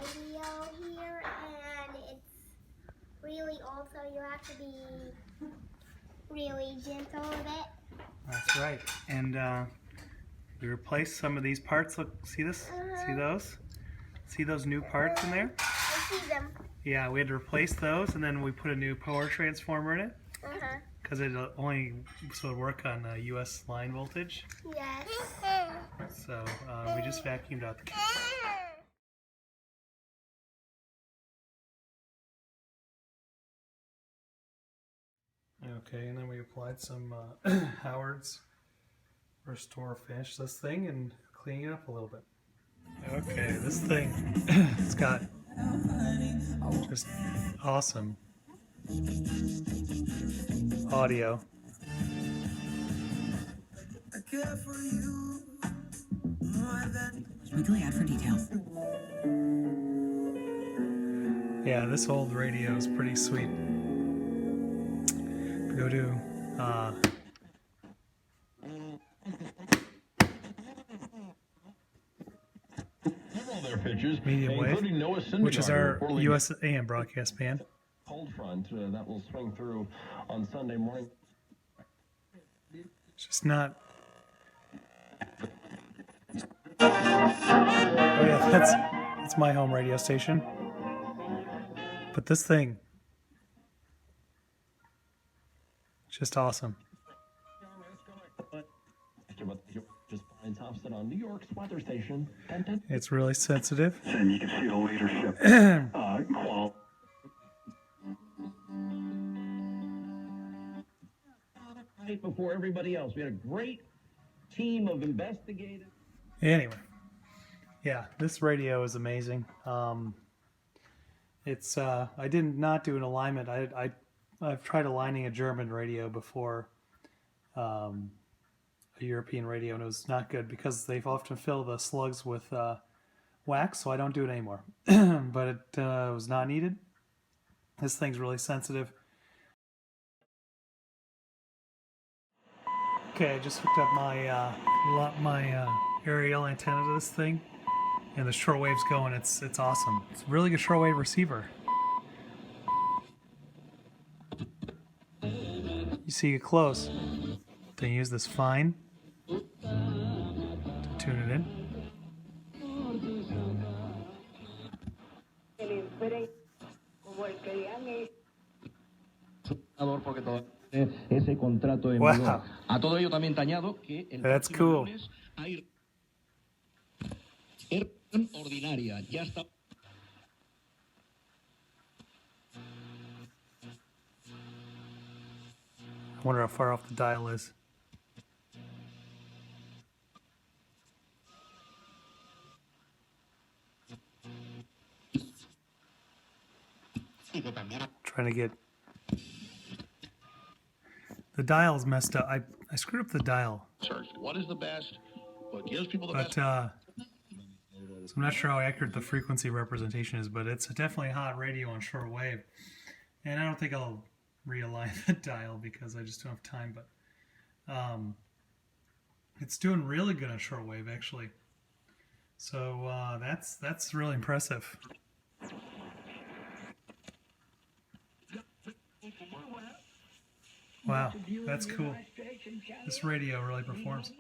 radio here, and it's really old, so you have to be really gentle with it. That's right. And we replaced some of these parts. Look, see this? See those? See those new parts in there? I see them. Yeah, we had to replace those, and then we put a new power transformer in it. Because it only would work on US line voltage. Yes. So we just vacuumed out the cable. Okay, and then we applied some Howard's Restore Finish this thing and cleaning it up a little bit. Okay, this thing, it's got just awesome audio. Weekly ad for details. Yeah, this old radio is pretty sweet. Go to medium wave, which is our US AM broadcast band. Cold front that will swing through on Sunday morning. It's just not. Oh yeah, that's my home radio station. But this thing, just awesome. Just Brian Thompson on New York's weather station. It's really sensitive. And you can see the leadership. Right before everybody else, we had a great team of investigators. Anyway, yeah, this radio is amazing. It's I did not do an alignment. I've tried aligning a German radio before, a European radio, and it was not good because they often fill the slugs with wax, so I don't do it anymore. But it was not needed. This thing's really sensitive. Okay, I just hooked up my aerial antenna to this thing, and the shortwave's going. It's awesome. It's a really good shortwave receiver. You see it close. Then use this fine to tune it in. Ese contrato en Wow. A todo ello también te añado que el That's cool. hay ordinaria ya está. I wonder how far off the dial is. Trying to get the dial's messed up. I screwed up the dial. What is the best? What gives people the But best? so I'm not sure how accurate the frequency representation is, but it's definitely a hot radio on shortwave. And I don't think I'll realign the dial because I just don't have time. But it's doing really good on shortwave, actually. So that's really impressive. Wow, that's cool. This radio really performs.